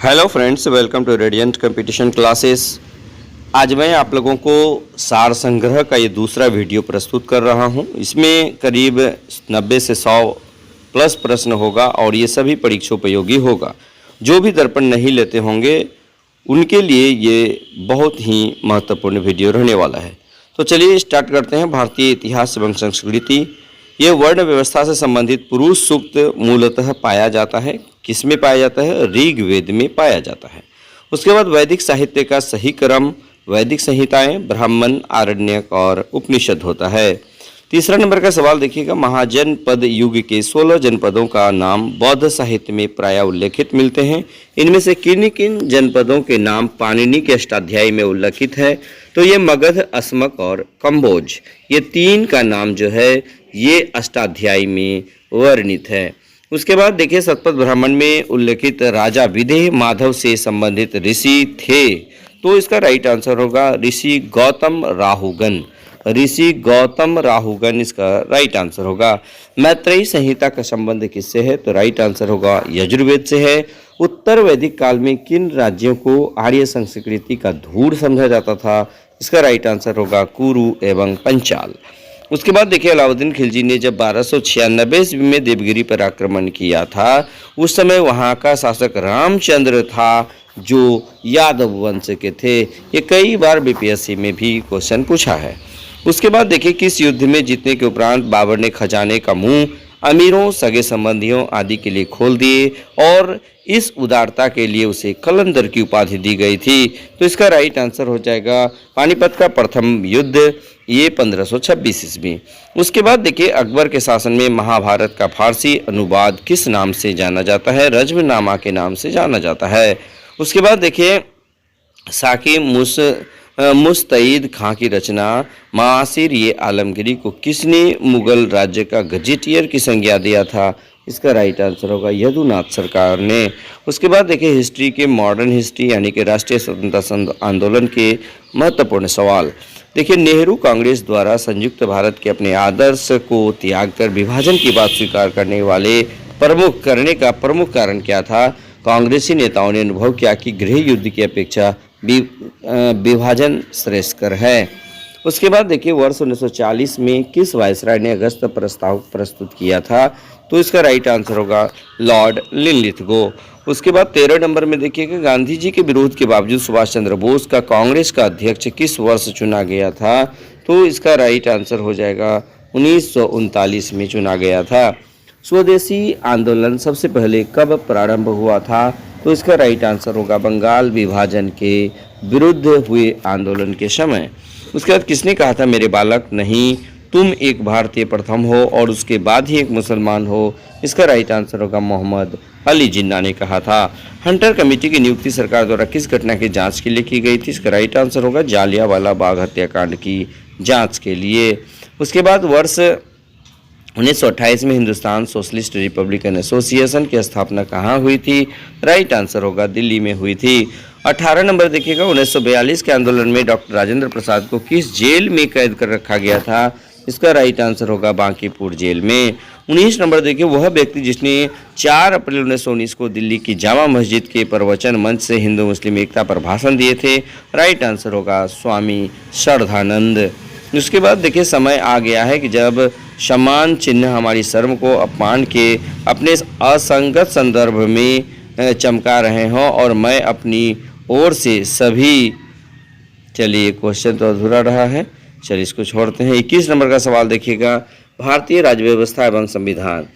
Hello friends, welcome to Radiant Competition Classes. आज मैं आप लोगों को सार संग्रह का ये दूसरा वीडियो प्रस्तुत कर रहा हूँ। इसमें करीब 90 से 100 प्लस प्रश्न होगा और ये सभी परीक्षोपयोगी होगा। जो भी दर्पण नहीं लेते होंगे उनके लिए ये बहुत ही महत्वपूर्ण वीडियो रहने वाला है। तो चलिए स्टार्ट करते हैं। भारतीय इतिहास एवं संस्कृति। ये वर्ण व्यवस्था से संबंधित पुरुष सूक्त मूलतः पाया जाता है। किसमें पाया जाता है? ऋग्वेद में पाया जाता है। उसके बाद वैदिक साहित्य का सही क्रम वैदिक संहिताएं, ब्राह्मण, आरण्यक और उपनिषद होता है। तीसरा नंबर का सवाल देखिएगा। महाजनपद युग के 16 जनपदों का नाम बौद्ध साहित्य में प्रायः उल्लेखित मिलते हैं। इनमें से किन किन जनपदों के नाम पाणिनि के अष्टाध्यायी में उल्लेखित है? तो ये मगध, अस्मक और कंबोज, ये तीन का नाम जो है ये अष्टाध्यायी में वर्णित है। उसके बाद देखिए, शतपथ ब्राह्मण में उल्लेखित राजा विदेह माधव से संबंधित ऋषि थे। तो इसका राइट आंसर होगा ऋषि गौतम राहुगन। ऋषि गौतम राहुगन इसका राइट आंसर होगा। मैत्रेयी संहिता का संबंध किससे है? तो राइट आंसर होगा यजुर्वेद से है। उत्तर वैदिक काल में किन राज्यों को आर्य संस्कृति का धूड़ समझा जाता था? इसका राइट आंसर होगा कुरु एवं पंचाल। उसके बाद देखिए, अलाउद्दीन खिलजी ने जब 1296 ईस्वी में देवगिरी पर आक्रमण किया था, उस समय वहाँ का शासक रामचंद्र था जो यादव वंश के थे। ये कई बार बीपीएससी में भी क्वेश्चन पूछा है। उसके बाद देखिए, किस युद्ध में जीतने के उपरांत बाबर ने खजाने का मुंह अमीरों, सगे संबंधियों आदि के लिए खोल दिए और इस उदारता के लिए उसे कलंदर की उपाधि दी गई थी? तो इसका राइट आंसर हो जाएगा पानीपत का प्रथम युद्ध, ये 1526 ईस्वी। उसके बाद देखिए, अकबर के शासन में महाभारत का फारसी अनुवाद किस नाम से जाना जाता है? रज्मनामा के नाम से जाना जाता है। उसके बाद देखिए, साकी मुस्तईद खां की रचना मासिर ये आलमगीरी को किसने मुगल राज्य का गजेटियर की संज्ञा दिया था? इसका राइट आंसर होगा यदुनाथ सरकार ने। उसके बाद देखिए, हिस्ट्री के मॉडर्न हिस्ट्री यानी कि राष्ट्रीय स्वतंत्रता आंदोलन के महत्वपूर्ण सवाल। देखिए, नेहरू कांग्रेस द्वारा संयुक्त भारत के अपने आदर्श को त्याग कर विभाजन की बात स्वीकार करने का प्रमुख कारण क्या था? कांग्रेसी नेताओं ने अनुभव किया कि गृह युद्ध की अपेक्षा विभाजन श्रेयस्कर है। उसके बाद देखिए, वर्ष 1940 में किस वायसराय ने अगस्त प्रस्ताव प्रस्तुत किया था? तो इसका राइट आंसर होगा लॉर्ड लिनलिथगो। उसके बाद 13 नंबर में देखिएगा, गांधी जी के विरोध के बावजूद सुभाष चंद्र बोस का कांग्रेस का अध्यक्ष किस वर्ष चुना गया था? तो इसका राइट आंसर हो जाएगा 1939 में चुना गया था। स्वदेशी आंदोलन सबसे पहले कब प्रारंभ हुआ था? तो इसका राइट आंसर होगा बंगाल विभाजन के विरुद्ध हुए आंदोलन के समय। उसके बाद किसने कहा था मेरे बालक नहीं, तुम एक भारतीय प्रथम हो और उसके बाद ही एक मुसलमान हो? इसका राइट आंसर होगा मोहम्मद अली जिन्ना ने कहा था। हंटर कमेटी की नियुक्ति सरकार द्वारा किस घटना की जांच के लिए की गई थी? इसका राइट आंसर होगा जालियांवाला बाग हत्याकांड की जांच के लिए। उसके बाद वर्ष 1928 में हिंदुस्तान सोशलिस्ट रिपब्लिकन एसोसिएशन की स्थापना कहाँ हुई थी? राइट आंसर होगा दिल्ली में हुई थी। 18 नंबर देखिएगा, 1942 के आंदोलन में डॉक्टर राजेंद्र प्रसाद को किस जेल में कैद कर रखा गया था? इसका राइट आंसर होगा बांकीपुर जेल में। 19 नंबर देखिए, वह व्यक्ति जिसने 4 अप्रैल 1919 को दिल्ली की जामा मस्जिद के प्रवचन मंच से हिंदू मुस्लिम एकता पर भाषण दिए थे? राइट आंसर होगा स्वामी श्रद्धानंद। उसके बाद देखिए, समय आ गया है कि जब सम्मान चिन्ह हमारी शर्म को अपमान के अपने असंगत संदर्भ में चमका रहे हों और मैं अपनी ओर से सभी, चलिए क्वेश्चन तो अधूरा रहा है, चलिए इसको छोड़ते हैं। 21 नंबर का सवाल देखिएगा, भारतीय राज्य व्यवस्था एवं संविधान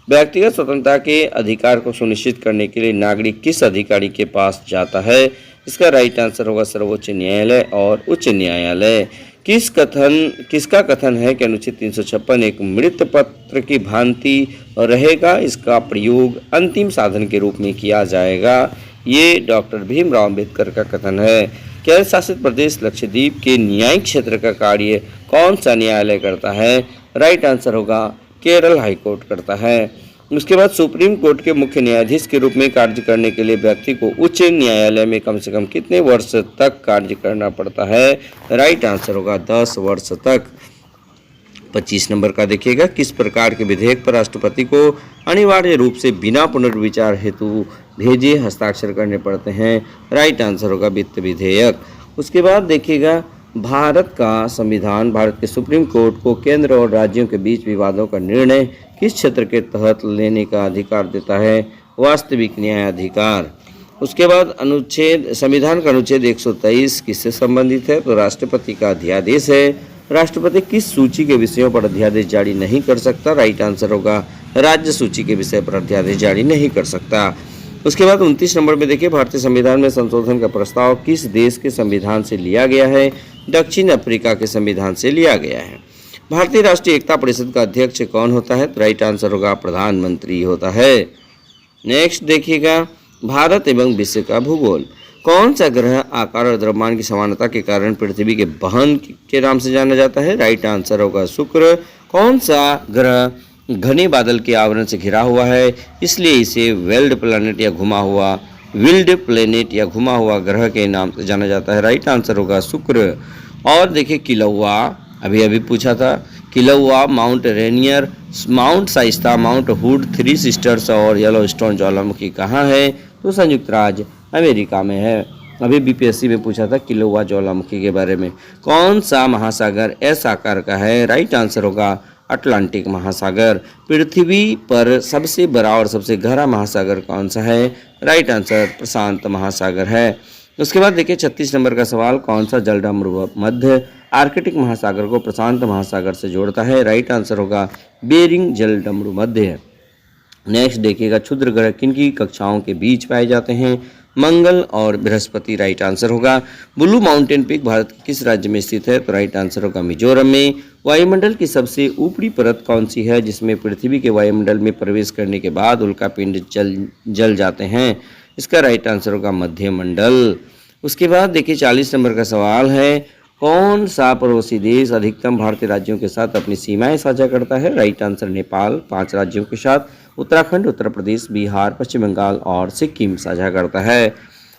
व्यक्तिगत स्वतंत्रता के अधिकार को सुनिश्चित करने के लिए नागरिक किस अधिकारी के पास जाता है? इसका राइट आंसर होगा सर्वोच्च न्यायालय और उच्च न्यायालय। किसका कथन है कि अनुच्छेद 356 एक मृत पत्र की भांति रहेगा, इसका प्रयोग अंतिम साधन के रूप में किया जाएगा? ये डॉक्टर भीमराव अम्बेडकर का कथन है। केंद्र शासित प्रदेश लक्षद्वीप के न्यायिक क्षेत्र का कार्य कौन सा न्यायालय करता है? राइट आंसर होगा केरल हाईकोर्ट करता है। उसके बाद सुप्रीम कोर्ट के मुख्य न्यायाधीश के रूप में कार्य करने के लिए व्यक्ति को उच्च न्यायालय में कम से कम कितने वर्ष तक कार्य करना पड़ता है? राइट आंसर होगा 10 वर्ष तक। 25 नंबर का देखिएगा, किस प्रकार के विधेयक पर राष्ट्रपति को अनिवार्य रूप से बिना पुनर्विचार हेतु भेजे हस्ताक्षर करने पड़ते हैं। राइट आंसर होगा वित्त विधेयक। उसके बाद देखिएगा भारत का संविधान भारत के सुप्रीम कोर्ट को केंद्र और राज्यों के बीच विवादों का निर्णय किस क्षेत्र के तहत लेने का अधिकार देता है? वास्तविक न्याय अधिकार। उसके बाद संविधान का अनुच्छेद 123 किससे संबंधित है? तो राष्ट्रपति का अध्यादेश है। राष्ट्रपति किस सूची के विषयों पर अध्यादेश जारी नहीं कर सकता? राइट आंसर होगा राज्य सूची के विषय पर अध्यादेश जारी नहीं कर सकता। उसके बाद 29 नंबर में देखिए भारतीय संविधान में संशोधन का प्रस्ताव किस देश के संविधान से लिया गया है? दक्षिण अफ्रीका के संविधान से लिया गया है। भारतीय राष्ट्रीय एकता परिषद का अध्यक्ष कौन होता है? तो राइट आंसर होगा प्रधानमंत्री होता है। नेक्स्ट देखिएगा भारत एवं विश्व का भूगोल। कौन सा ग्रह आकार और द्रव्यमान की समानता के कारण पृथ्वी के बहन के नाम से जाना जाता है? राइट आंसर होगा शुक्र। कौन सा ग्रह घने बादल के आवरण से घिरा हुआ है, इसलिए इसे विल्ड प्लैनेट या घुमा हुआ ग्रह के नाम से जाना जाता है? राइट आंसर होगा शुक्र। और देखिए किलौआ, अभी पूछा था, Kilauea, Mount Rainier, Mount Shasta, Mount Hood, Three Sisters और येलोस्टोन ज्वालामुखी कहाँ है? तो संयुक्त राज्य अमेरिका में है। अभी बीपीएससी में पूछा था किलौआ ज्वालामुखी के बारे में। कौन सा महासागर एस आकार का है? राइट आंसर होगा अटलांटिक महासागर। पृथ्वी पर सबसे बड़ा और सबसे गहरा महासागर कौन सा है? राइट आंसर प्रशांत महासागर है। उसके बाद देखिए 36 नंबर का सवाल, कौन सा जलडमरू मध्य आर्कटिक महासागर को प्रशांत महासागर से जोड़ता है? राइट आंसर होगा बेरिंग जलडमरू मध्य। नेक्स्ट देखिएगा क्षुद्र ग्रह किन की कक्षाओं के बीच पाए जाते हैं? मंगल और बृहस्पति। राइट आंसर होगा। ब्लू माउंटेन पीक भारत के किस राज्य में स्थित है? तो राइट आंसर होगा मिजोरम में। वायुमंडल की सबसे ऊपरी परत कौन सी है जिसमें पृथ्वी के वायुमंडल में प्रवेश करने के बाद उल्कापिंड जल जाते हैं? इसका राइट आंसर होगा मध्य मंडल। उसके बाद देखिए 40 नंबर का सवाल है, कौन सा पड़ोसी देश अधिकतम भारतीय राज्यों के साथ अपनी सीमाएं साझा करता है? राइट आंसर नेपाल 5 राज्यों के साथ, उत्तराखंड, उत्तर प्रदेश, बिहार, पश्चिम बंगाल और सिक्किम साझा करता है।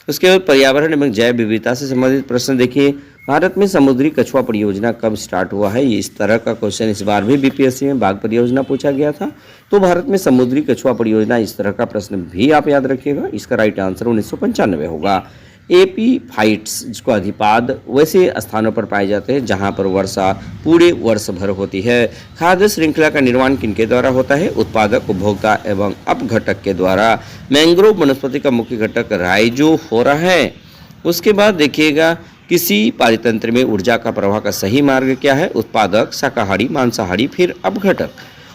उसके बाद पर्यावरण एवं जैव विविधता से संबंधित प्रश्न देखिए, भारत में समुद्री कछुआ परियोजना कब स्टार्ट हुआ है? ये इस तरह का क्वेश्चन इस बार भी बीपीएससी में बाघ परियोजना पूछा गया था। तो भारत में समुद्री कछुआ परियोजना, इस तरह का प्रश्न भी आप याद रखिएगा। इसका राइट आंसर 1995 होगा। एपी फाइट्स, जिसको अधिपाद वैसे स्थानों पर पाए जाते हैं जहां पर वर्षा पूरे वर्ष भर होती है। खाद्य श्रृंखला का निर्माण किनके द्वारा होता है? उत्पादक, उपभोक्ता एवं अपघटक के द्वारा। मैंग्रोव वनस्पति का मुख्य घटक राइजोफोरा है। उसके बाद देखिएगा किसी पारितंत्र में ऊर्जा का प्रवाह का सही मार्ग क्या है? उत्पादक, शाकाहारी, मांसाहारी, फिर अपघटक।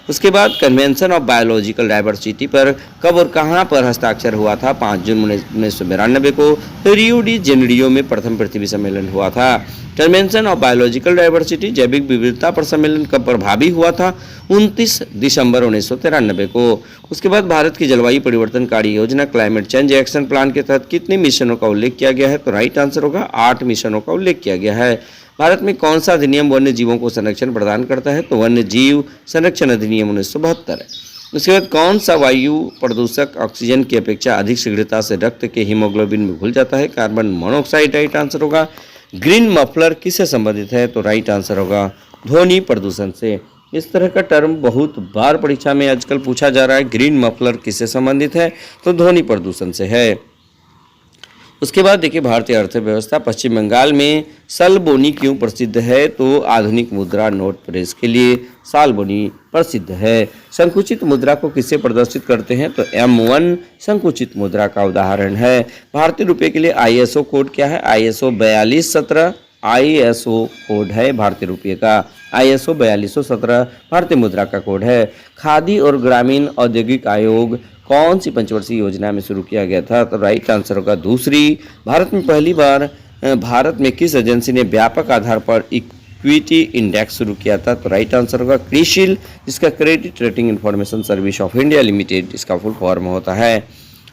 उसके बाद कन्वेंशन ऑफ बायोलॉजिकल डाइवर्सिटी पर कब और कहां पर हस्ताक्षर हुआ था? 5 जून 1992 को रियो डी जेनेरियो में प्रथम पृथ्वी सम्मेलन हुआ था। कन्वेंशन ऑफ बायोलॉजिकल डाइवर्सिटी जैविक विविधता पर सम्मेलन कब प्रभावी हुआ था? 29 दिसंबर 1993 को। उसके बाद भारत की जलवायु परिवर्तन कार्य योजना क्लाइमेट चेंज एक्शन प्लान के तहत कितने मिशनों का उल्लेख किया गया है? तो राइट आंसर होगा 8 मिशनों का उल्लेख किया गया है। भारत में कौन सा अधिनियम वन्य जीवों को संरक्षण प्रदान करता है? तो वन्य जीव संरक्षण अधिनियम 1972 है। उसके बाद कौन सा वायु प्रदूषक ऑक्सीजन की अपेक्षा अधिक शीघ्रता से रक्त के हीमोग्लोबिन में घुल जाता है? Carbon monoxide. राइट आंसर होगा। ग्रीन मफलर किससे संबंधित है? तो राइट आंसर होगा ध्वनि प्रदूषण से। इस तरह का टर्म बहुत बार परीक्षा में आजकल पूछा जा रहा है। ग्रीन मफलर किससे संबंधित है? तो ध्वनि प्रदूषण से है। उसके बाद देखिए भारतीय अर्थव्यवस्था पश्चिम बंगाल में सालबोनी क्यों प्रसिद्ध है? तो आधुनिक मुद्रा नोट प्रेस के लिए सालबोनी प्रसिद्ध है। संकुचित मुद्रा को किससे प्रदर्शित करते हैं? तो M1 संकुचित मुद्रा का उदाहरण है। भारतीय रुपये के लिए ISO कोड क्या है? ISO 4217 ISO कोड है भारतीय रुपये का। ISO 4217 भारतीय मुद्रा का कोड है। खादी और ग्रामीण औद्योगिक आयोग कौन सी पंचवर्षीय योजना में शुरू किया गया था? तो राइट आंसर होगा दूसरी। भारत में पहली बार भारत में किस एजेंसी ने व्यापक आधार पर इक्विटी इंडेक्स शुरू किया था? तो राइट आंसर होगा क्रिसिल, जिसका credit rating information service of India limited इसका फुल फॉर्म होता है।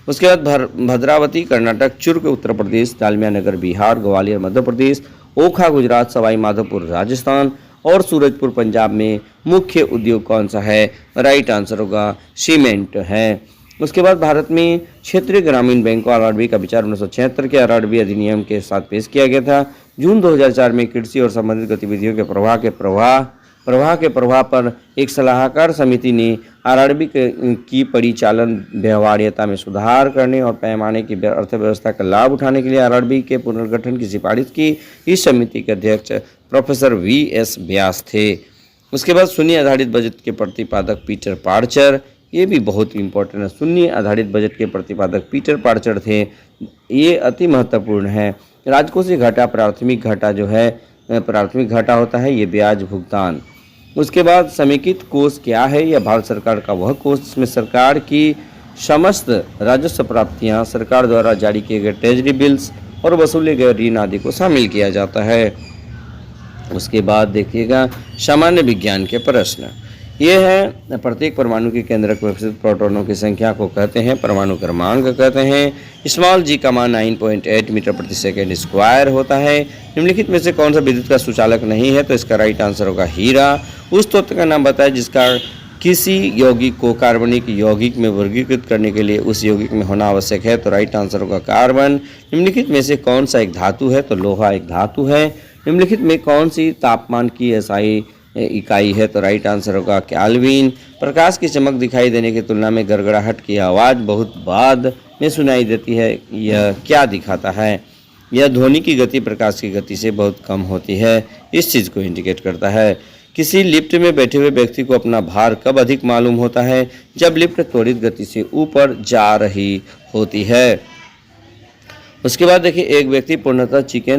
उसके बाद भद्रावती कर्नाटक, चुर्क उत्तर प्रदेश, दालमिया नगर बिहार, ग्वालियर मध्य प्रदेश, ओखा गुजरात, सवाई माधोपुर राजस्थान और सूरजपुर पंजाब में मुख्य उद्योग कौन सा है? राइट आंसर होगा सीमेंट है। उसके बाद भारत में क्षेत्रीय ग्रामीण बैंक RRB का विचार 1976 के RRB अधिनियम के साथ पेश किया गया था। जून 2004 में कृषि और संबंधित गतिविधियों के प्रवाह प्रवाह के प्रभाव पर एक सलाहकार समिति ने आरआरबी की परिचालन व्यवहार्यता में सुधार करने और पैमाने की अर्थव्यवस्था का लाभ उठाने के लिए आरआरबी के पुनर्गठन की सिफारिश की। इस समिति के अध्यक्ष प्रोफेसर वी.एस. व्यास थे। उसके बाद शून्य आधारित बजट के प्रतिपादक पीटर पार्चर, ये भी बहुत इंपॉर्टेंट है। शून्य आधारित बजट के प्रतिपादक पीटर पार्चर थे, ये अति महत्वपूर्ण है। राजकोषीय घाटा, प्राथमिक घाटा जो है, प्राथमिक घाटा होता है ये ब्याज भुगतान। उसके बाद समेकित कोष क्या है? यह भारत सरकार का वह कोष जिसमें सरकार की समस्त राजस्व प्राप्तियां, सरकार द्वारा जारी किए गए ट्रेजरी बिल्स और वसूले गए ऋण आदि को शामिल किया जाता है। उसके बाद देखिएगा सामान्य विज्ञान के प्रश्न। ये है प्रत्येक परमाणु के केंद्रक विकसित प्रोटॉनों की संख्या को कहते हैं परमाणु क्रमांक कहते हैं। स्मॉल जी का मान 9.8 मीटर प्रति सेकेंड स्क्वायर होता है। निम्नलिखित में से कौन सा विद्युत का सुचालक नहीं है? तो इसका राइट आंसर होगा हीरा। उस तत्व का नाम बताएं जिसका किसी यौगिक को कार्बनिक यौगिक में वर्गीकृत करने के लिए उस यौगिक में होना आवश्यक है। तो राइट आंसर होगा कार्बन। निम्नलिखित में से कौन सा एक धातु है? तो लोहा एक धातु है। निम्नलिखित में कौन सी तापमान की एसआई इकाई है? तो राइट आंसर होगा केल्विन। प्रकाश की चमक दिखाई देने की तुलना में गड़गड़ाहट की आवाज़ बहुत बाद में सुनाई देती है, यह क्या दिखाता है? यह ध्वनि की गति प्रकाश की गति से बहुत कम होती है, इस चीज़ को इंडिकेट करता है। किसी लिफ्ट में बैठे हुए व्यक्ति को अपना भार कब अधिक मालूम होता है? जब लिफ्ट त्वरित गति से ऊपर जा रही होती है। उसके बाद देखिए एक व्यक्ति पूर्णतः चिकने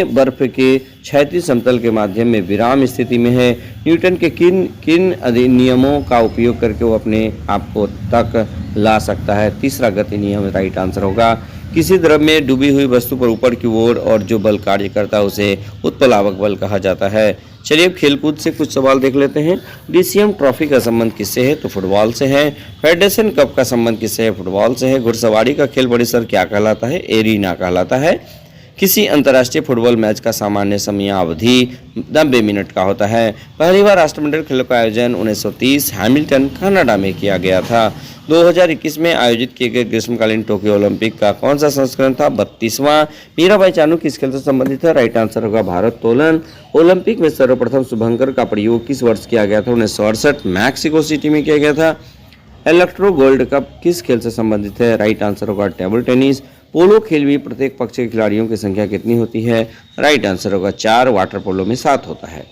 बर्फ के क्षैतिज समतल के माध्यम में विराम स्थिति में है। न्यूटन के किन अधिनियमों का उपयोग करके वो अपने आप को तक ला सकता है? तीसरा गति नियम राइट आंसर होगा। किसी द्रव में डूबी हुई वस्तु पर ऊपर की ओर और जो बल कार्य करता है उसे उत्प्लावक बल कहा जाता है। चलिए अब खेलकूद से कुछ सवाल देख लेते हैं। डीसीएम ट्रॉफी का संबंध किससे है? तो फुटबॉल से है। फेडरेशन कप का संबंध किससे है? फुटबॉल से है। घुड़सवारी का खेल परिसर क्या कहलाता है? एरीना कहलाता है। किसी अंतर्राष्ट्रीय फुटबॉल मैच का सामान्य समयावधि 90 मिनट का होता है। पहली बार राष्ट्रमंडल खेलों का आयोजन 1930 हैमिल्टन कनाडा में किया गया था। 2021 में आयोजित किए गए ग्रीष्मकालीन टोक्यो ओलंपिक का कौन सा संस्करण था? 32वां। मीराबाई चानू किस खेल से संबंधित है? राइट आंसर होगा भारोत्तोलन। ओलंपिक में सर्वप्रथम शुभंकर का प्रयोग किस वर्ष किया गया था? 1968 मैक्सिको सिटी में किया गया था। इलेक्ट्रो गोल्ड कप किस खेल से संबंधित है? राइट आंसर होगा टेबल टेनिस। पोलो खेल में प्रत्येक पक्ष के खिलाड़ियों की संख्या कितनी होती है? राइट आंसर होगा 4। वाटर पोलो में 7 होता है।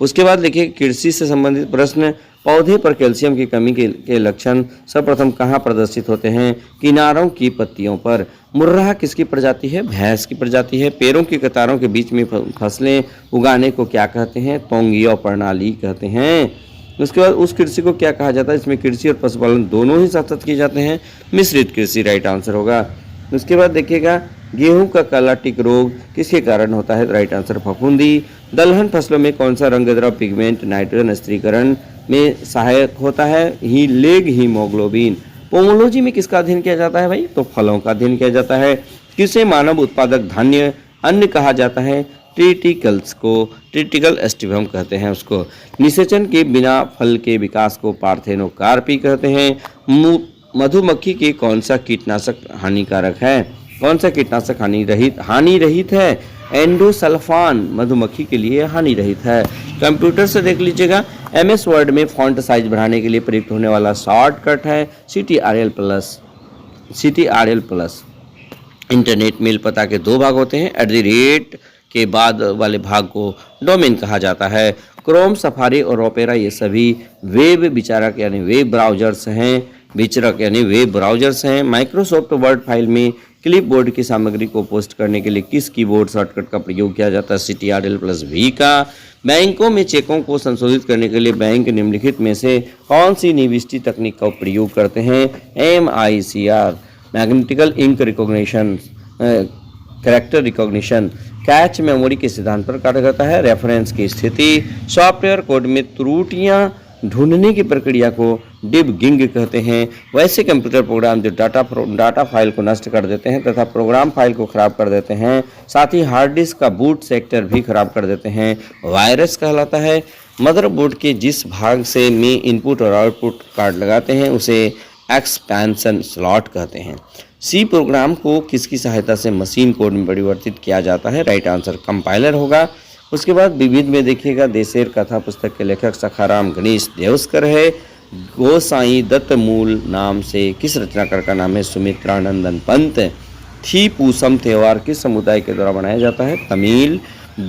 उसके बाद देखिए कृषि से संबंधित प्रश्न। पौधे पर कैल्शियम की कमी के लक्षण सर्वप्रथम कहाँ प्रदर्शित होते हैं? किनारों की पत्तियों पर। मुर्राह किसकी प्रजाति है? भैंस की प्रजाति है। पेड़ों की कतारों के बीच में फसलें उगाने को क्या कहते हैं? तोंगिया प्रणाली कहते हैं। उसके बाद उस कृषि को क्या कहा जाता है? इसमें कृषि और पशुपालन दोनों ही साथ साथ किए जाते हैं। मिश्रित कृषि राइट आंसर होगा। उसके बाद देखिएगा गेहूं का काला टिक रोग किसके कारण होता है? राइट आंसर फफूंदी। दलहन फसलों में कौन सा रंगद्रव्य पिगमेंट नाइट्रोजन स्थिरीकरण में सहायक होता है? हीमोग्लोबिन। पोमोलॉजी में किसका अध्ययन किया जाता है भाई? तो फलों का अध्ययन किया जाता है। किसे मानव उत्पादक धान्य अन्न कहा जाता है? ट्रिटिकल्स को। ट्रिटिकल एस्टिवम कहते हैं उसको। निषेचन के बिना फल के विकास को पार्थेनोकार्पी कहते हैं। मधुमक्खी के कौन सा कीटनाशक हानिकारक है? कौन सा कीटनाशक हानि रहित है? एंडोसल्फान मधुमक्खी के लिए हानि रहित है। कंप्यूटर से देख लीजिएगा MS वर्ड में फॉन्ट साइज बढ़ाने के लिए प्रयुक्त होने वाला शॉर्टकट है CTRL+। इंटरनेट मेल पता के 2 भाग होते हैं। @@ के बाद वाले भाग को डोमेन कहा जाता है। क्रोम, सफारी और ओपेरा ये सभी वेब विचारक यानी वेब ब्राउजर्स हैं। माइक्रोसॉफ्ट वर्ड फाइल में क्लिपबोर्ड की सामग्री को पोस्ट करने के लिए किस कीबोर्ड शॉर्टकट का प्रयोग किया जाता है? CTRL+V का। बैंकों में चेकों को संशोधित करने के लिए बैंक निम्नलिखित में से कौन सी निविष्टि तकनीक का प्रयोग करते हैं? MICR magnetical ink recognition, character recognition. Cache memory के सिद्धांत पर कार्य करता है। रेफरेंस की स्थिति। सॉफ्टवेयर कोड में त्रुटियां ढूंढने की प्रक्रिया को डिबगिंग कहते हैं। वैसे कंप्यूटर प्रोग्राम जो डाटा फाइल को नष्ट कर देते हैं तथा प्रोग्राम फाइल को खराब कर देते हैं, साथ ही हार्ड डिस्क का बूट सेक्टर भी खराब कर देते हैं, वायरस कहलाता है। मदरबोर्ड के जिस भाग से में इनपुट और आउटपुट कार्ड लगाते हैं उसे एक्सपेंशन स्लॉट कहते हैं। सी प्रोग्राम को किसकी सहायता से मशीन कोड में परिवर्तित किया जाता है? राइट आंसर कंपाइलर होगा। उसके बाद विविध में देखिएगा देशेर कथा पुस्तक के लेखक सखाराम गणेश देवस्कर है। गोसाई दत्त मूल नाम से किस रचनाकार का नाम है? सुमित्रानंदन पंत। थी पूसम त्यौहार किस समुदाय के द्वारा मनाया जाता है? तमिल।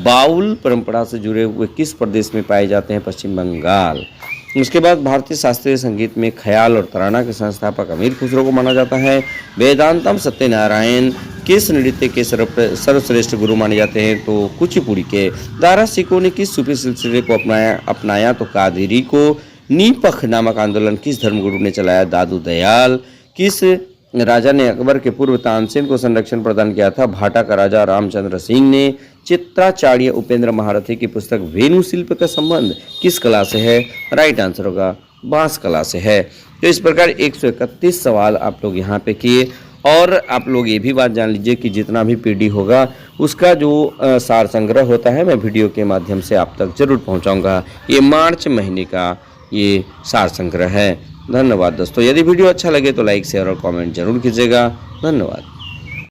बाउल परंपरा से जुड़े हुए किस प्रदेश में पाए जाते हैं? पश्चिम बंगाल। उसके बाद भारतीय शास्त्रीय संगीत में ख्याल और तराना के संस्थापक अमीर खुसरो को माना जाता है। वेदांतम सत्यनारायण किस नृत्य के सर्वश्रेष्ठ गुरु माने जाते हैं? तो कुचिपुड़ी के। दारा सिकों ने किस सूफी सिलसिले को अपनाया? तो कादिरी को। नीपख नामक आंदोलन किस धर्मगुरु ने चलाया? दादू दयाल। किस राजा ने अकबर के पूर्व तानसेन को संरक्षण प्रदान किया था? भाटा का राजा रामचंद्र सिंह ने। चित्राचार्य उपेंद्र महारथी की पुस्तक वेणु शिल्प का संबंध किस कला से है? राइट आंसर होगा बांस कला से है। तो इस प्रकार 131 सवाल आप लोग यहाँ पे किए। और आप लोग ये भी बात जान लीजिए कि जितना भी पीडी होगा उसका जो सार संग्रह होता है मैं वीडियो के माध्यम से आप तक जरूर पहुँचाऊँगा। ये मार्च महीने का ये सार संग्रह है। धन्यवाद दोस्तों। यदि वीडियो अच्छा लगे तो लाइक शेयर और कमेंट जरूर कीजिएगा। धन्यवाद।